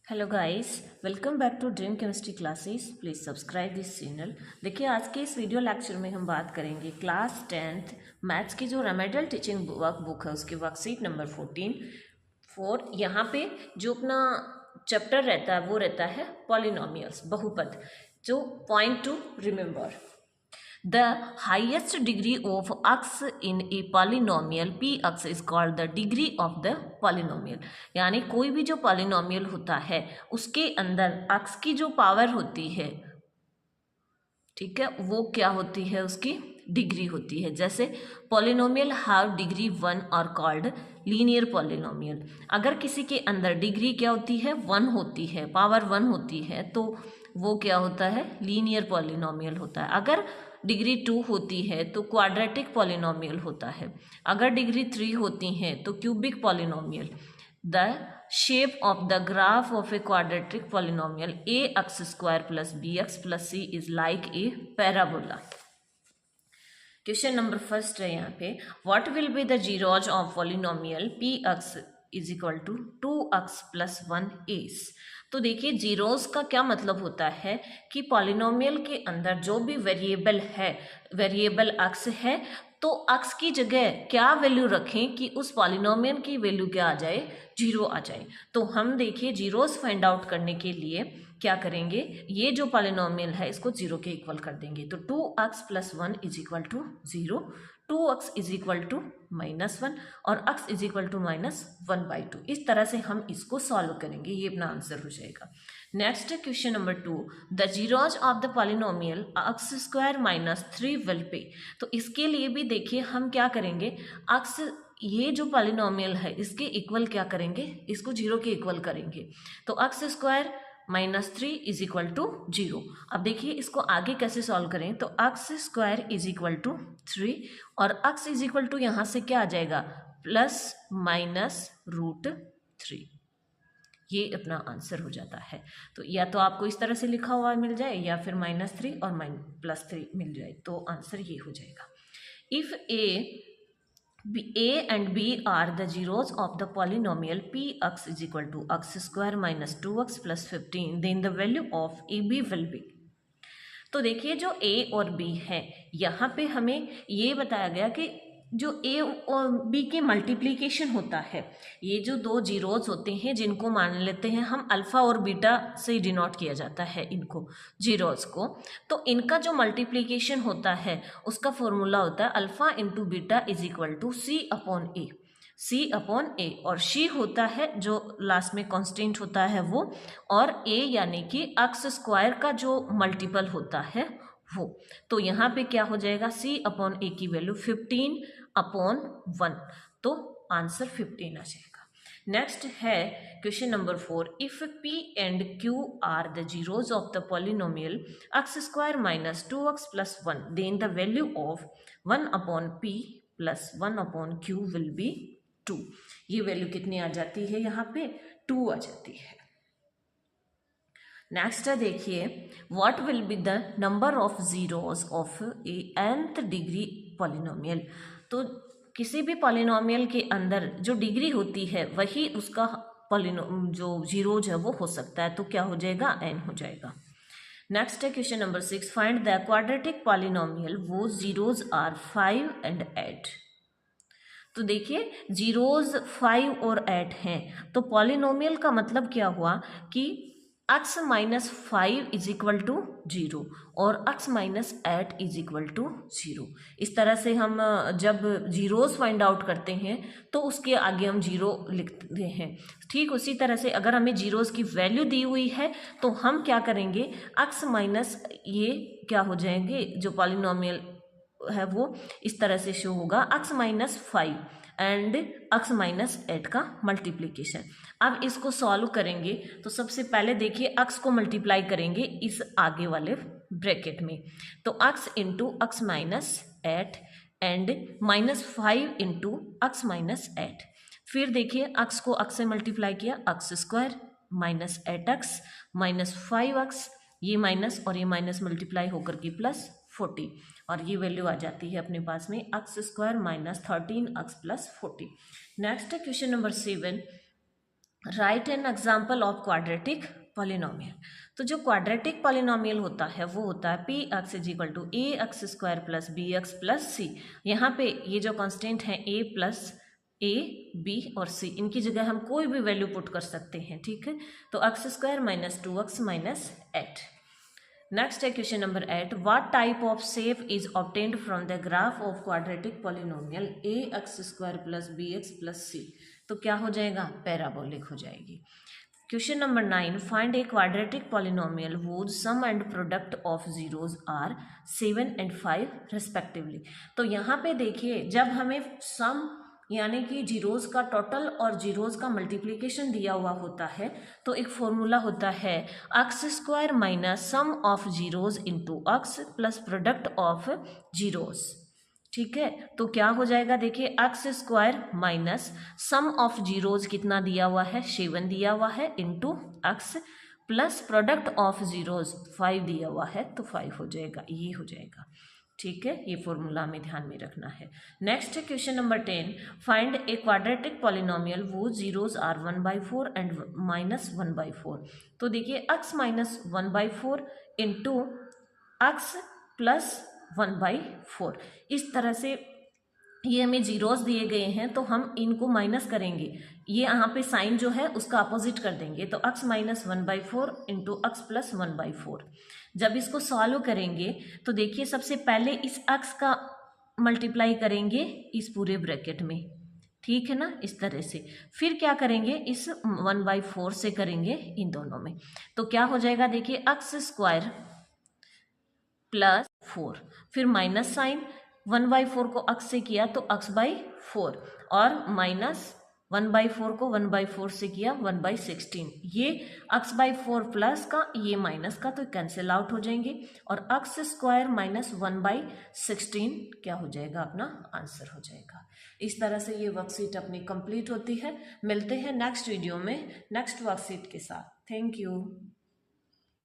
Hello guys, welcome back to dream chemistry classes. Please subscribe this channel. देखिए, आज के इस वीडियो लेक्चर में हम बात करेंगे क्लास 10th मैथ्स की जो रेमेडियल टीचिंग वर्कबुक है उसकी वर्कशीट नंबर 14 यहाँ पे जो अपना चैप्टर रहता है वो रहता है पॉलिनोमियल्स, बहुपद। जो point two remember, the highest degree of x in a polynomial px is called the degree of the polynomial। यानी कोई भी जो पॉलिनोमियल होता है उसके अंदर x की जो पावर होती है, ठीक है, वो क्या होती है, उसकी डिग्री होती है। जैसे पॉलिनोमियल हैव डिग्री 1 और कॉल्ड लीनियर पॉलिनोमियल। अगर किसी के अंदर डिग्री क्या होती है, 1 होती है, पावर 1 होती है, तो वो क्या होता है, लीनियर पॉलिनोमियल होता है। अगर डिग्री 2 होती है तो क्वाड्रेटिक पॉलिनोमियल होता है। अगर डिग्री 3 होती है तो cubic polynomial. The shape of the graph of a quadratic polynomial ax² plus bx plus c is like a parabola. Question number first है यहाँ पे, what will be the zeros of polynomial px is equal to 2x plus 1 एस। तो देखिए, zeros का क्या मतलब होता है कि पॉलिनोमियल के अंदर जो भी वेरिएबल है, वेरिएबल x है, तो x की जगह क्या वैल्यू रखें कि उस पॉलिनोमियल की वैल्यू क्या आ जाए, जीरो आ जाए। तो हम देखिए जीरोस फाइंड आउट करने के लिए क्या करेंगे, ये जो पॉलिनोमियल है इसको जीरो के इक्वल कर देंगे। तो 2x plus 1 is equal to 0, 2x is equal to -1 और x इज इक्वल टू -1/2। इस तरह से हम इसको सॉल्व करेंगे, ये अपना आंसर हो जाएगा। Next question number 2, the zeros of the polynomial x² minus 3 will be. तो इसके लिए भी देखिए हम क्या करेंगे, x ये जो पॉलिनोमियल है इसके इक्वल क्या करेंगे, इसको जीरो के इक्वल करेंगे। तो x² minus 3 is equal to 0। अब देखिए इसको आगे कैसे सॉल्व करें, तो x² इज इक्वल टू 3 और x इज इक्वल टू यहाँ से क्या आ जाएगा, प्लस माइनस √3। ये अपना आंसर हो जाता है। तो या तो आपको इस तरह से लिखा हुआ मिल जाए या फिर -3 और +3 मिल जाए, तो आंसर ये हो जाएगा। If A and B are the zeros of the polynomial px is equal to x² minus 2x plus 15, then the value of AB will be। तो देखिए जो A और B है, यहाँ पे हमें ये बताया गया कि जो A और B की मल्टीप्लिकेशन होता है, ये जो दो जीरोज होते हैं जिनको मान लेते हैं हम अल्फ़ा और बीटा से डिनोट किया जाता है इनको, जीरोज को, तो इनका जो मल्टीप्लिकेशन होता है उसका फॉर्मूला होता है alpha into beta is equal to C/A और C होता है जो लास्ट में कांस्टेंट होता है वो, और A यानी कि x² का जो मल्टीपल होता है वो। तो यहाँ पे क्या हो जाएगा, C/A की वैल्यू 15/1, तो आंसर 15 आ जाएगा। नेक्स्ट है question number 4, if P and Q are the zeros of the polynomial x² minus 2x plus 1, then the value of 1/P plus 1/Q will be 2। ये वैल्यू कितनी आ जाती है, यहाँ पे 2 आ जाती है। नेक्स्ट है देखिए, what will be the number of zeros of A nth degree polynomial. तो किसी भी पॉलिनोमियल के अंदर जो डिग्री होती है वही उसका जो जीरोज है वो हो सकता है, तो क्या हो जाएगा, n हो जाएगा। नेक्स्ट है question number 6, find the quadratic polynomial वो जीरोज आर 5 एंड 8। तो देखिए जीरोज 5 और 8 हैं, तो पॉलिनोमियल का मतलब क्या हुआ कि x minus 5 is equal to 0 और x minus 8 is equal to 0। इस तरह से हम जब जीरोस फाइंड आउट करते हैं तो उसके आगे हम 0 लिखते हैं। ठीक उसी तरह से अगर हमें जीरोस की वैल्यू दी हुई है तो हम क्या करेंगे, x माइनस ये क्या हो जाएंगे, जो पॉलिनोमियल है वो इस तरह से शो होगा, x minus 5 and x minus 8 का मल्टीप्लीकेशन। अब इसको सॉल्व करेंगे तो सबसे पहले देखिए x को मल्टीप्लाई करेंगे इस आगे वाले ब्रैकेट में, तो x into x minus 8 and -5 into x minus 8। फिर देखिए x को x से मल्टीप्लाई किया, x² minus 8x minus 5x, ये माइनस और ये माइनस मल्टीप्लाई होकर के प्लस 40, और ये वैल्यू आ जाती है अपने पास में x² minus 13x plus 40। Next है question number 7, right an example of quadratic polynomial. तो जो क्वाड्रेटिक पॉलिनोमियल होता है वो होता है P X is equal to A X square plus B X plus C. यहाँ पे ये जो कांस्टेंट है ए प्लस ए बी और सी, इनकी जगह हम कोई भी वैल्यू पुट कर सकते हैं, ठीक है। तो X square minus 2x minus 8। Next है question number 8, what type of shape is obtained from the graph of quadratic polynomial A X square plus B X plus C. तो क्या हो जाएगा, पैराबोलिक हो जाएगी। Question number 9, find a quadratic polynomial whose sum and product of zeros are 7 and 5 respectively. तो यहाँ पे देखिए, जब हमें सम यानी कि जीरोज का टोटल और जीरोज का मल्टीप्लिकेशन दिया हुआ होता है तो एक फॉर्मूला होता है x square minus sum of zeros into x plus product of zeros, ठीक है। तो क्या हो जाएगा, देखिए x square minus sum of zeros कितना दिया हुआ है, 7 दिया हुआ है, into x plus product of zeros 5 दिया हुआ है, तो 5 हो जाएगा, ये हो जाएगा, ठीक है। ये फॉर्मूला हमें ध्यान में रखना है। नेक्स्ट है question number 10, find a quadratic polynomial वो जीरोज आर 1/4 एंड -1/4। तो देखिए x minus 1/4 into x plus 1/4, इस तरह से ये हमें जीरोस दिए गए हैं तो हम इनको माइनस करेंगे, ये यहाँ पे साइन जो है उसका अपोजिट कर देंगे, तो x minus 1/4 into x plus 1/4। जब इसको सॉल्व करेंगे तो देखिए सबसे पहले इस x का मल्टीप्लाई करेंगे इस पूरे ब्रैकेट में, ठीक है ना, इस तरह से। फिर क्या करेंगे, इस 1/4 से करेंगे इन दोनों में, तो क्या हो जाएगा, देखिए एक्स स्क्वायर प्लस 4, फिर माइनस साइन, 1/4 को x से किया तो x/4 और माइनस 1/4 को 1/4 से किया 1/16, ये x/4 प्लस का ये माइनस का तो कैंसिल आउट हो जाएंगे और x स्क्वायर माइनस 1/16 क्या हो जाएगा, अपना आंसर हो जाएगा। इस तरह से ये वर्कशीट अपनी कंप्लीट होती है। मिलते हैं नेक्स्ट वीडियो में नेक्स्ट वर्कशीट के साथ। Thank you.